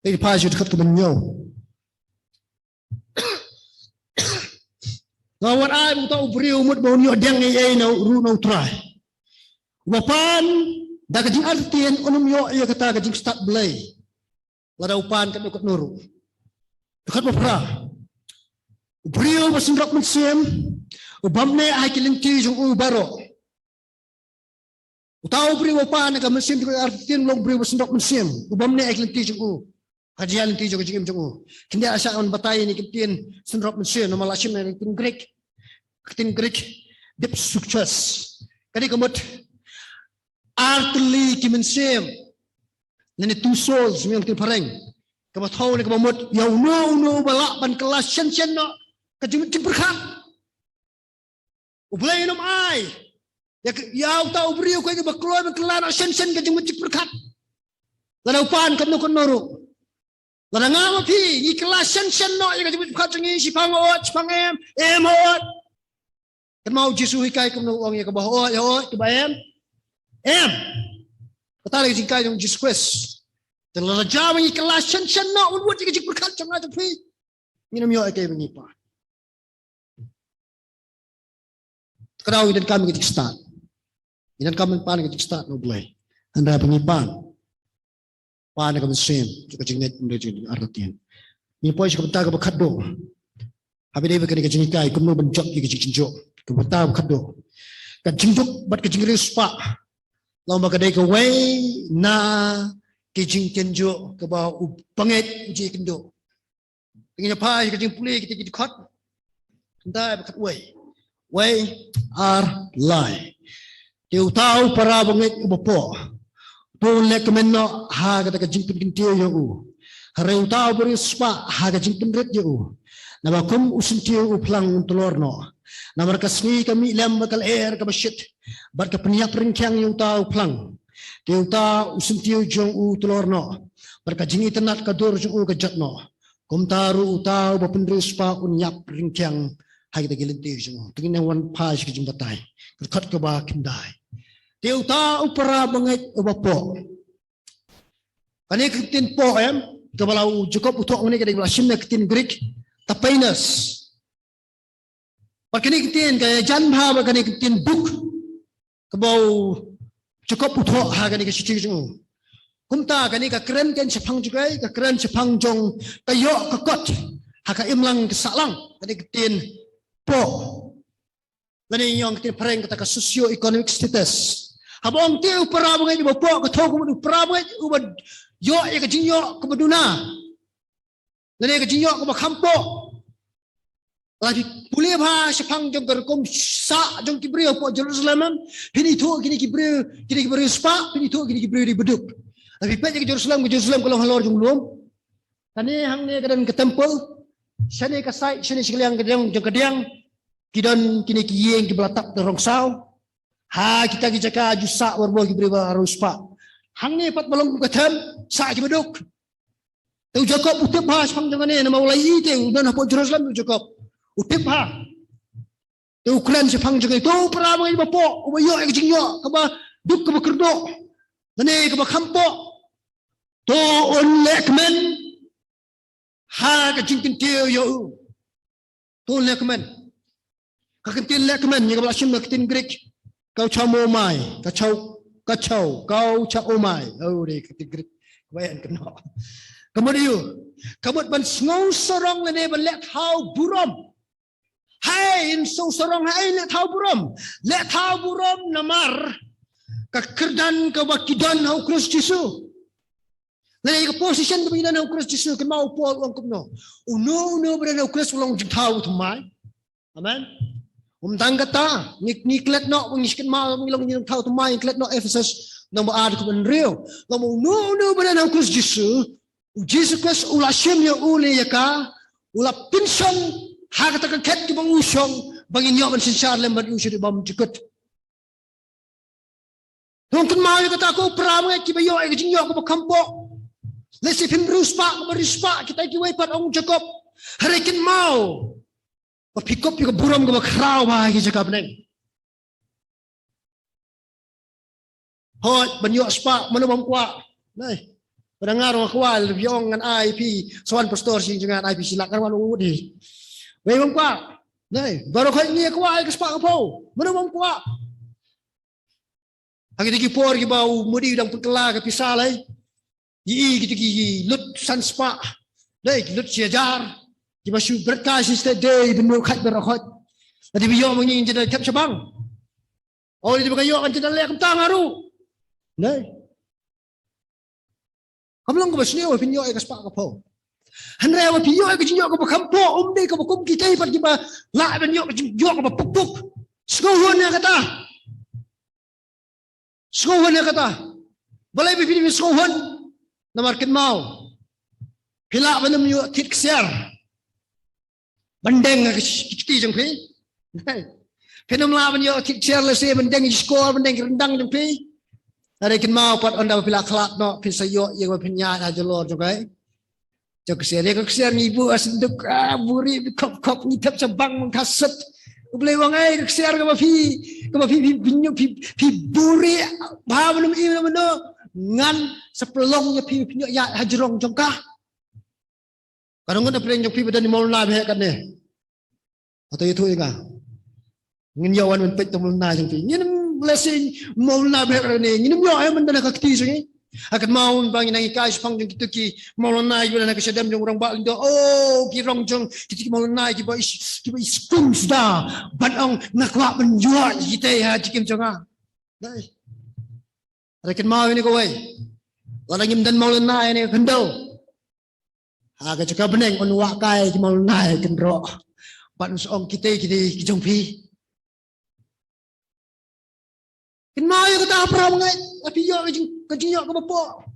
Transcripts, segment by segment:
Đây phai chưa khất của mình nhiều. Ngawat ai buta ubriu mut bau nyo dang ai na ru no try. Wapan da kajing artien onum yo ya kata kajing start belai. Lada upan kat kat nuru. Dekat mapra. Ubriu basindrak mensiem. Ubamne ai kilinti jong u baro. Utau ubriu wapan ka mensiem dekat artien long ubriu basindrak mensiem. Ubamne ai kilinti jong u. Kajian ti jong jing jong. Kinde asa on batai ni kitien sindrop mensiem nama lasim ni tin Greek deep structures. Kadi kamut artli ki mensiem. Nani two souls yang tin pareng. Kamat hau ni kamut yau no balak ban kelas chen no kajing tin berkat. Ublay nom ai. Yau ta ubriu ko ke bakloy ban kelan chen kajing tin berkat. Ladau pan kan no konoro. Lada ngama pi ni kelas chen no yang kajing berkat jengi sipang em hot. Kan mau Yesus hikai kum no ong ya ke bahwa ya ke bayam. Em. Kata lagi singkai yang Jesus Christ. Dan lada jawa ni kelas chen no buat dia kajing berkat jangan ada pi. Minum yo ke bengipa. Kerau dan kami kajing start. Dan kami pan kajing start no boleh. Anda bengipan. Pan kami sem kajing net unda jadi artian. Ni poi sebentar ke bekat do. Habis dia berkata kajing hikai kum no benjok di kajing jinjuk. Kebetul kado, kajingjuk bat kajing rispa, lama kadai kawai na jingtynjuh ke bawah panget uji kendo, ingin apa kajing pulih kita jadi kot, entah berkat way are lie, dia tahu para panget ubapo, boleh kemenno ha kata kajing pentintiu yo, hari tahu berispa ha kajing penret yo, nama kum usentiu uplang telurno. Namar kasni kami lem bakal air ke masyid bat ke peniak ringkyang yang tahu plang dia tahu usentiu jong u telorno berka jingi tenat ke dur jong u ke jatno kum taru tahu bapendris pa unyap ringkyang hai kita gilinti jong tingin wan pa ke jumbatai kat ke ba kindai dia tahu para bangai obapo ani kitin po ke balau cukup utok ni ke di belashin kitin Greek tapainas. Pakini kitin kaya janba bakani kitin book kebau cukup uthok ha kani ke sici jung kumta kani ka keren ken sepang jugai ka keren sepang jong kayo kakot ha ka imlang kesalang kani kitin po kani yang kitin pereng kata ka socio economic status habong tiu para bangai bo po ka thok mu para bangai ubad yo e ka jinyo ka baduna kani ka jinyo ka kampo lagi boleh bah sepang jong kerkom sa jong kibri apa Jerusalem ini tu kini kibri spa ini tu kini kibri di beduk tapi pek ke Jerusalem kalau halor jong belum tani hang ni kadang ke temple sini ke site sini sekalian kadang jong kadang kidan kini kiyeng ki belatap dorong sau ha kita ki jaka jusa warbo kibri baru spa hang ni pat balong ke tem sa ki beduk tu Jacob utip bah sepang jong ni nama ulai tu dan apa Jerusalem tu Jacob utip ha tu Ukraine sepang juga itu para mengai bapo ubayo ek jingyo kaba duk kaba kerdo nane kaba kampo to on lekmen ha ka jingtynjuh yo to lekmen ka kintin lekmen ni kaba sim kitin Greek kau chamo mai kau cha omai oh de kitin Greek bayan kena kemudian kabut ban ngau sorong lene ban lek hau buram. Hai inso sorong hai let hau buram namar kekerdan ke wakidan hau Kristus Yesus. Lagi ke position kebidan hau Kristus Yesus ke mau pol wang kumno. Uno berada hau Kristus ulang jintau tumai. Amen. Tangkata niklet no mengiskin mau mengilang jintau tumai niklet no Ephesus nombor ad ke benrio. Lamu uno berada hau Kristus Yesus. Jesus Kristus ulah syemnya uli yaka ulah pinson hak kata ket ki bang usong bangin yo ban sinsar lem ban usir bam jikut tungkun mau kata aku pramai ki bayo e jinyo ko kampo lesi pin ruspa kita ki wai pat ong Jacob harekin mau pikop ki buram ko krau ba ki Jacob neng hot ban yo spa mana bam kwa nai Pendengar orang kual biong dengan IP soan pastor sing dengan IP silakan wan di. Wei wong kwa. Nei, baru kau ni kual ke sepak apa? Mana wong kwa? Hagi tiki por ki bau mudi udang pekela ke pisah lai. Yi gitu ki lut san sepak. Nei, lut siajar. Ki basu berkah sister day benu khat berakhat. Tadi biong mengingin jadi tap cabang. Oh di bagayo kan jadi lek tang aru. Nei. Kamu lang kabasniyo pinyo ay kaspa kapo. Hanre wa pinyo ay kinyo ka bakampo umdi ka bakum kita ipat kiba la benyo ka bapukpuk. Skohon na kata. Skohon na kata. Balay bipini skohon na market mau. Pila banam yo tit kser. Bandeng ka kiti jang pi. Pinam la banyo tit kser la se bandeng skor bandeng rendang jang pi. Ada kin mau pat anda pila kelak no pisayo yang berpenyak aja lor juga. Jok kesia dia kesia ibu asenduk buri kop ngitap cabang mengkasut. Boleh wang kesia ke mafi pinyo pi buri bawa minum ini mana ngan sepelongnya pi pinyo ya hajrong jongkah. Kadang-kadang pernah jok pi badan mau nabe kan ne. Atau itu enggak. Ngin yawan men pet tumul na jong pi. Blessing mau nabe ni ni mo ay man ka kiti sini akan mau bangin ang ikai pang jong kituki mau na yun na kasadam jong orang ba indo oh kirong jong kiti mau na ki ba iskum sudah banong nakwa menjual kita ya jikim jonga dai akan mau ini ko wei orang ngim dan mau na ini kendau aga jaka beneng on wa kai ki mau na kendro ban song kita ki jong pi Kenal yang kata apa mengai, tapi yo kejinyo ke bapa.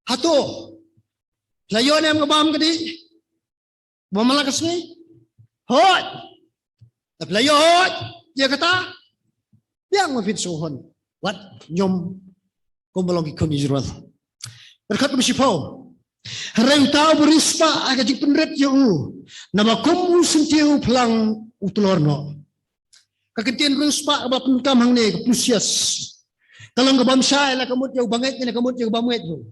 Hato, layon yang ngebam kedi, bamalah kesini, hot, tapi layon hot, dia kata, yang mafid sohon, wat nyom, kumbalong ikon Israel. Berkat bersifau, hari tahu berispa agak jipenret yo, nama kumu sentiu pelang utulorno. Kakitian ruspa ba pentam hang ne pusias kalau ngabam syai la kamut yo banget ne kamut yo bamet yo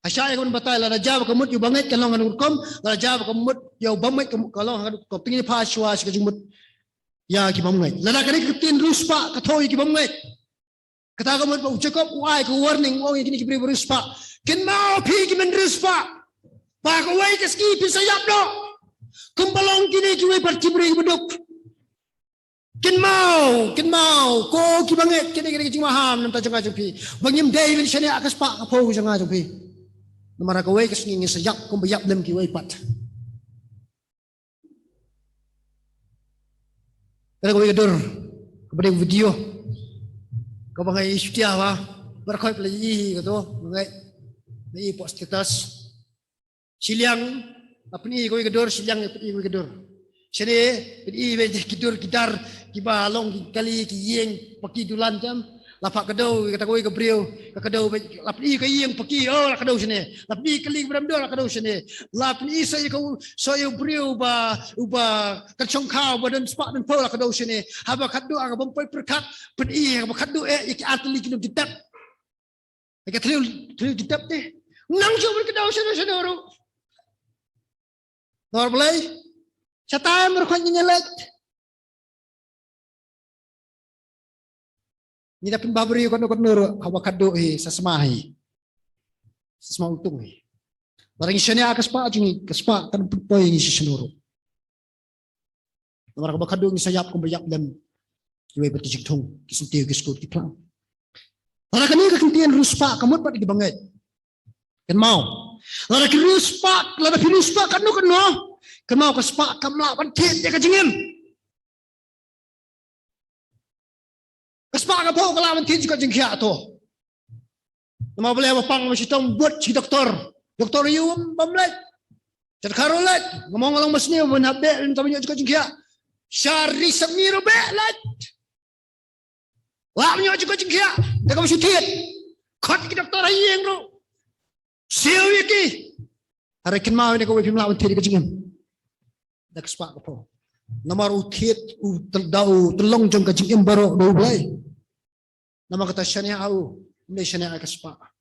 asyai kon batai la raja kamut yo banget kalau ngan kom raja kamut yo bamet kalau ko pingin pa shwas ka jumut ya ki bamet la kani kakitian ruspa ka thoi ki bamet kata kamut ba ucakop wai ko warning oh kini ki beri ruspa kin mau pi ki men ruspa ba ko wai ka ski pi sayap do kumbalong kini ki wai par ki beri beduk Kin mau, ko ki banget kini jing maham nam ta janga jpi. Bangim David shane akas pa kapo janga jpi. Namara ko wei kes ngi sayak ko bayap lem ki wei pat. Kada ko wei dur kepada video. Ko bangai setia wa berkhoi pelai ko to bangai. Ni post status. Siliang apni ko wei dur siliang apni ko wei dur. Sini pedi wei kidur kidar kiba long kali ki yeng paki dulan jam lapak kedau kata koi ke brio ke kedau lapni ke yeng paki oh la kedau sini lapni kali bram do la kedau sini lapni saya ko saya brio ba kan chong khao ba dan spak dan po la kedau sini haba khadu ang bompai perkat pedi ba khadu ki atli ki ditap ka triu ditap te nang jo ber kedau sini sini ro nor belai Satai merukanya nyelek. Ni dapat babri kono hawakado sasmahi. Sasma utung. Barang isya akas pa jingi kaspa kan poy ni sinuro. Namara hawakado ni sayap ko bayak dan kiwe betisik thong kisintiyo kiskut kiplang. Para kani kakintian ruspa kamot pat gibanget. Kan mau. Lara ki ruspa, lara ki ruspa kanu. Kemau kespak kamla pantit dia kejingim. Kespak kapo kalau pantit juga jengkia tu. Nama boleh apa pang masih tahu buat si doktor you bamlet. Jadi karolet ngomong orang masni menhabek dan tamunya juga jengkia. Syari semiru belet. Lamnya juga jengkia. Dia kamu sutit. Kat ki doktor yang ro. Siu iki. Hari kemau ini kau pimla pantit dia kejingim. Dak spak ko namar uthit u taldau telong jong kajing imbaro do blai nama kata syania au Malaysia ni akan sepak.